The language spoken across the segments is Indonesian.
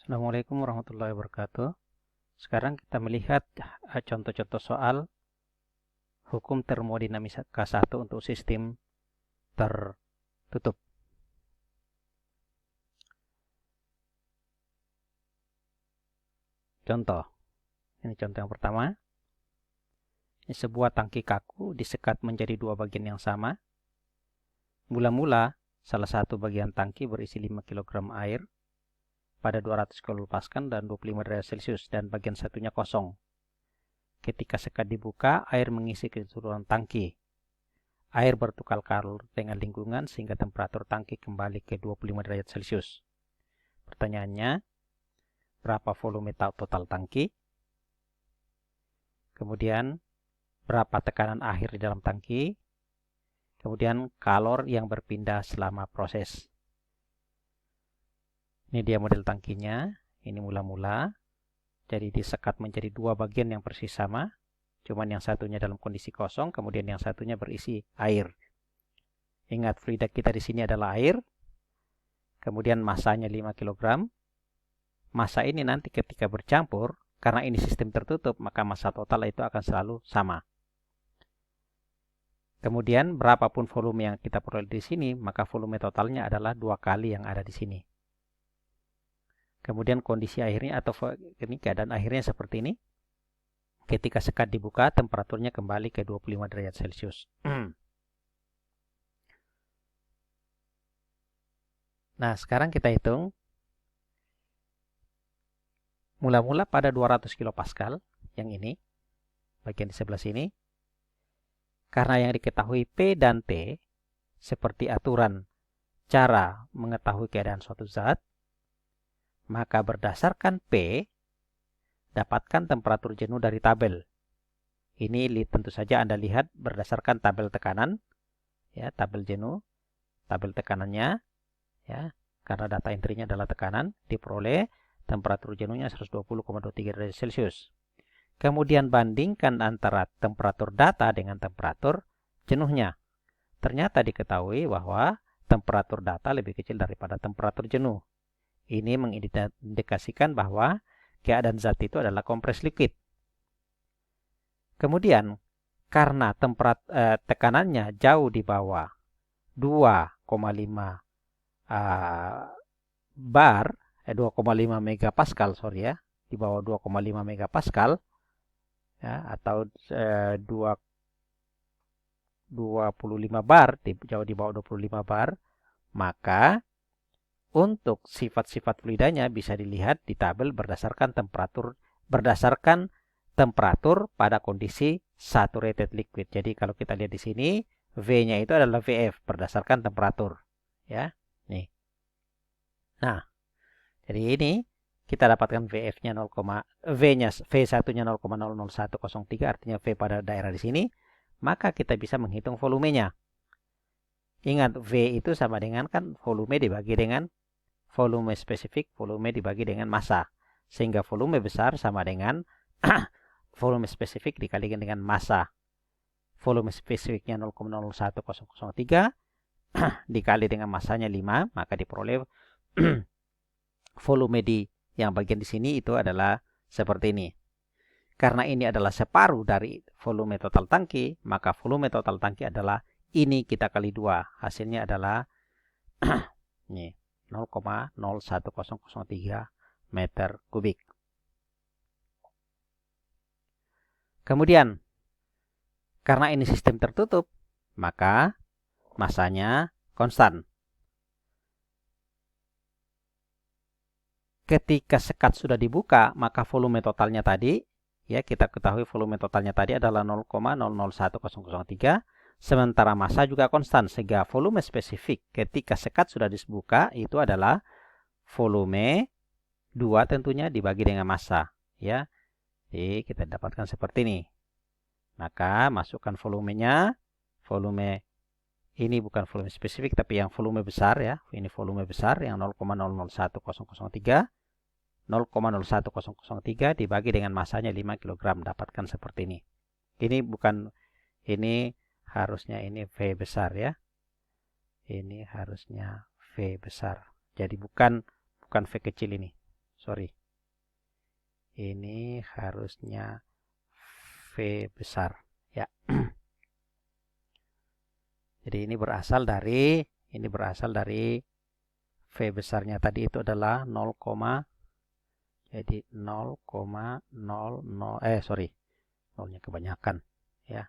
Assalamualaikum warahmatullahi wabarakatuh. Sekarang kita melihat contoh-contoh soal hukum termodinamika 1 untuk sistem tertutup. Contoh. Ini contoh yang pertama. Ini sebuah tangki kaku disekat menjadi dua bagian yang sama. Mula-mula salah satu bagian tangki berisi 5 kg air pada 200 kilopascal dan 25 derajat Celcius dan bagian satunya kosong. Ketika sekat dibuka, air mengisi keseluruhan tangki. Air bertukar kalor dengan lingkungan sehingga temperatur tangki kembali ke 25 derajat Celcius. Pertanyaannya, berapa volume total tangki? Kemudian, berapa tekanan air di dalam tangki? Kemudian, kalor yang berpindah selama proses. Ini dia model tangkinya. Ini mula-mula. Jadi disekat menjadi dua bagian yang persis sama. Cuman yang satunya dalam kondisi kosong, kemudian yang satunya berisi air. Ingat, fluida kita di sini adalah air. Kemudian masanya 5 kg. Massa ini nanti ketika bercampur, karena ini sistem tertutup, maka massa total itu akan selalu sama. Kemudian berapapun volume yang kita peroleh di sini, maka volume totalnya adalah 2 kali yang ada di sini. Kemudian kondisi akhirnya atau ini keadaan akhirnya seperti ini. Ketika sekat dibuka, temperaturnya kembali ke 25 derajat Celcius. Nah, sekarang kita hitung. Mula-mula pada 200 kilopascal, yang ini, bagian di sebelah sini. Karena yang diketahui P dan T, seperti aturan cara mengetahui keadaan suatu zat, maka berdasarkan P, dapatkan temperatur jenuh dari tabel. Ini tentu saja Anda lihat berdasarkan tabel tekanan, ya, tabel jenuh, tabel tekanannya, ya, karena data intinya adalah tekanan, diperoleh temperatur jenuhnya 120,23 derajat Celcius. Kemudian bandingkan antara temperatur data dengan temperatur jenuhnya. Ternyata diketahui bahwa temperatur data lebih kecil daripada temperatur jenuh. Ini mengindikasikan bahwa keadaan zat itu adalah kompres liquid. Kemudian, karena tekanannya jauh di bawah 2,5 2,5 megapascal, sorry ya, di bawah 2,5 megapascal, ya, atau 25 bar, jauh di bawah 25 bar, maka untuk sifat-sifat fluidanya bisa dilihat di tabel berdasarkan temperatur pada kondisi saturated liquid. Jadi kalau kita lihat di sini, V-nya itu adalah VF berdasarkan temperatur, ya. Nih. Nah, jadi ini kita dapatkan V1-nya 0,0103, artinya V pada daerah di sini, maka kita bisa menghitung volumenya. Ingat, V itu sama dengan kan volume dibagi dengan volume spesifik, volume dibagi dengan massa. Sehingga volume besar sama dengan volume spesifik dikalikan dengan massa. Volume spesifiknya 0,01003 dikali dengan massanya 5, maka diperoleh volume yang bagian di sini itu adalah seperti ini. Karena ini adalah separuh dari volume total tangki, maka volume total tangki adalah ini kita kali 2. Hasilnya adalah ini 0,01003 meter kubik. Kemudian, karena ini sistem tertutup, maka massanya konstan. Ketika sekat sudah dibuka, maka volume totalnya tadi, ya, kita ketahui volume totalnya tadi adalah 0,001003, sementara massa juga konstan, sehingga volume spesifik ketika sekat sudah dibuka itu adalah volume 2 tentunya dibagi dengan massa, ya. Jadi kita dapatkan seperti ini. Maka masukkan volumenya, volume ini bukan volume spesifik tapi yang volume besar, ya. Ini volume besar yang 0,001003. 0,01003 dibagi dengan massanya 5 kg, dapatkan seperti ini. Ini harusnya ini V besar, ya. Ini harusnya V besar. Jadi bukan V kecil ini. sorry. Ini harusnya V besar, ya. Jadi ini berasal dari V besarnya tadi itu adalah 0, jadi 0,00 sorry. Nolnya kebanyakan, ya.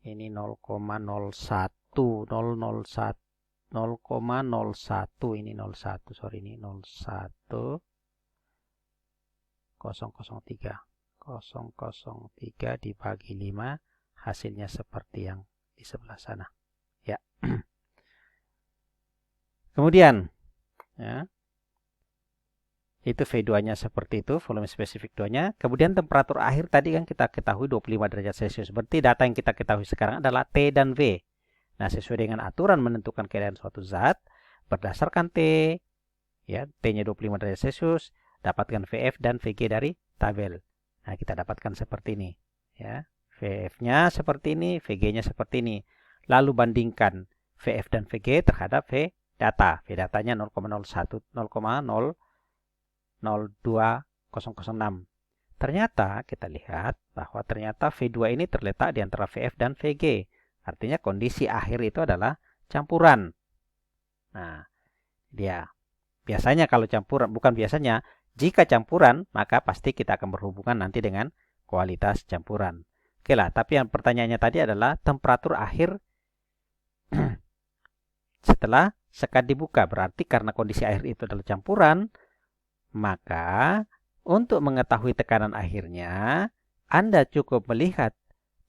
Ini 0,01 ini 01, sorry, ini 01 003 dibagi 5, hasilnya seperti yang di sebelah sana, ya. Kemudian, ya, itu V2-nya seperti itu, volume spesifik 2-nya. Kemudian temperatur akhir tadi kan kita ketahui 25 derajat Celcius. Berarti data yang kita ketahui sekarang adalah T dan V. Nah, sesuai dengan aturan menentukan keadaan suatu zat, berdasarkan T, ya, T-nya 25 derajat Celcius, dapatkan VF dan VG dari tabel. Nah, kita dapatkan seperti ini, ya. VF-nya seperti ini, VG-nya seperti ini. Lalu bandingkan VF dan VG terhadap V data. V datanya 0,01 0,02006. Ternyata kita lihat bahwa ternyata V2 ini terletak di antara VF dan VG. Artinya kondisi akhir itu adalah campuran. Nah, dia biasanya kalau campuran, bukan biasanya, jika campuran, maka pasti kita akan berhubungan nanti dengan kualitas campuran. Oke lah, tapi yang pertanyaannya tadi adalah temperatur akhir setelah sekat dibuka. Berarti karena kondisi air itu adalah campuran, maka untuk mengetahui tekanan akhirnya, Anda cukup melihat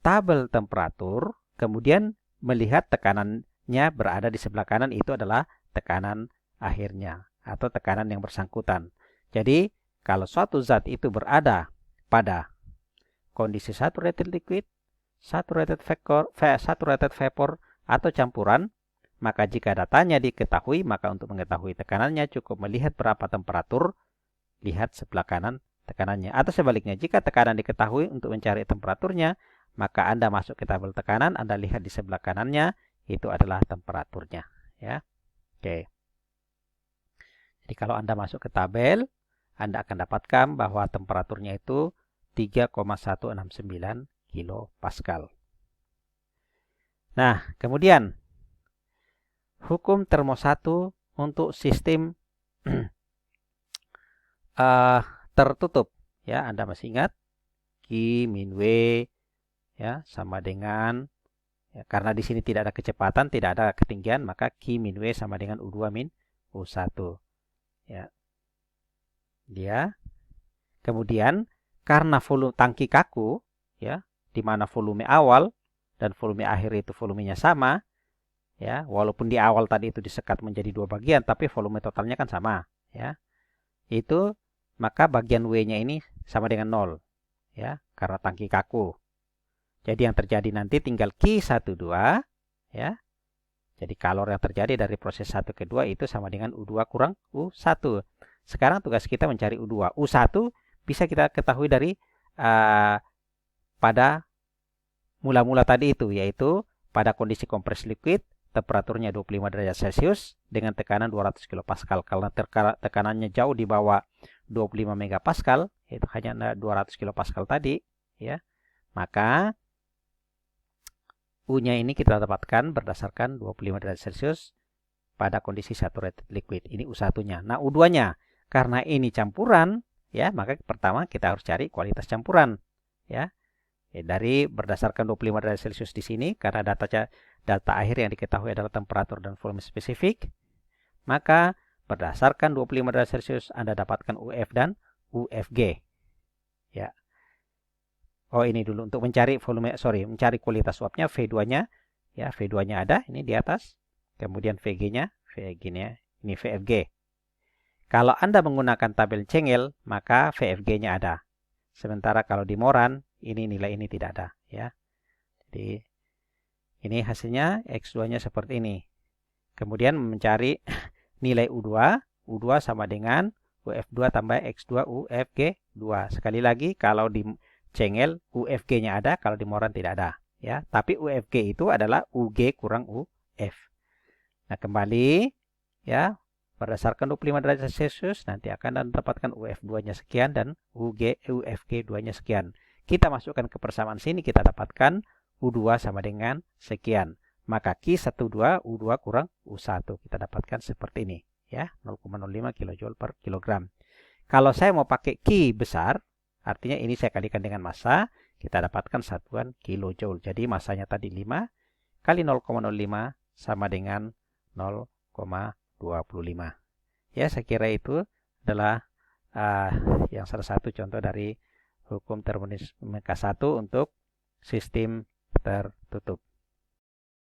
tabel temperatur, kemudian melihat tekanannya berada di sebelah kanan, itu adalah tekanan akhirnya atau tekanan yang bersangkutan. Jadi, kalau suatu zat itu berada pada kondisi saturated liquid, saturated vapor, atau campuran, maka jika datanya diketahui, maka untuk mengetahui tekanannya cukup melihat berapa temperatur, lihat sebelah kanan tekanannya. Atau sebaliknya, jika tekanan diketahui, untuk mencari temperaturnya, maka Anda masuk ke tabel tekanan, Anda lihat di sebelah kanannya, itu adalah temperaturnya, ya. Oke. Jadi kalau Anda masuk ke tabel, Anda akan dapatkan bahwa temperaturnya itu 3,169 kilopascal. Nah, kemudian hukum termostat untuk sistem tertutup, ya. Anda masih ingat Q min W, ya, sama dengan, ya, karena di sini tidak ada kecepatan, tidak ada ketinggian, maka Q min W sama dengan U2 min U1, ya. Dia kemudian karena volume tangki kaku, ya, di mana volume awal dan volume akhir itu volumenya sama, ya, walaupun di awal tadi itu disekat menjadi dua bagian, tapi volume totalnya kan sama, ya. Itu maka bagian W-nya ini sama dengan 0, ya, karena tangki kaku. Jadi yang terjadi nanti tinggal Q12, ya. Jadi kalor yang terjadi dari proses 1 ke 2 itu sama dengan U2 kurang U1. Sekarang tugas kita mencari U2. U1 bisa kita ketahui dari pada mula-mula tadi itu, yaitu pada kondisi kompres liquid, temperaturnya 25 derajat Celcius dengan tekanan 200 kilopascal. Karena tekanannya jauh di bawah 25 megapascal, yaitu hanya 200 kilopascal tadi, ya. Maka U-nya ini kita dapatkan berdasarkan 25 derajat Celcius pada kondisi saturated liquid. Ini U1-nya. Nah, U2-nya, karena ini campuran, ya, maka pertama kita harus cari kualitas campuran, ya. Dari berdasarkan 25 derajat Celcius di sini, karena data akhir yang diketahui adalah temperatur dan volume spesifik, maka berdasarkan 25 derajat Celcius Anda dapatkan UF dan UFG, ya. Oh, ini dulu untuk mencari mencari kualitas uapnya, V2-nya, ya, V2-nya ada ini di atas. Kemudian VG-nya, ini VFG. Kalau Anda menggunakan tabel Cengel, maka VFG-nya ada. Sementara kalau di Moran, ini nilai ini tidak ada, ya. Jadi ini hasilnya X2-nya seperti ini. Kemudian mencari nilai U2, U2 sama dengan UF2 tambah X2 UFG2. Sekali lagi, kalau di Cengel UFG-nya ada, kalau di Moran tidak ada, ya. Tapi UFG itu adalah UG kurang UF. Nah, kembali, ya, berdasarkan 25 derajat Celcius nanti akan mendapatkan UF2-nya sekian dan UFG2-nya sekian. Kita masukkan ke persamaan sini, kita dapatkan U2 sama dengan sekian. Maka Q12 U2 kurang U1. Kita dapatkan seperti ini, ya, 0,05 kJ per kilogram. Kalau saya mau pakai Q besar, artinya ini saya kalikan dengan massa, kita dapatkan satuan kilojoule. Jadi massanya tadi 5 kali 0,05 sama dengan 0,25. Ya, saya kira itu adalah yang salah satu contoh dari hukum termodinamika 1 untuk sistem tertutup.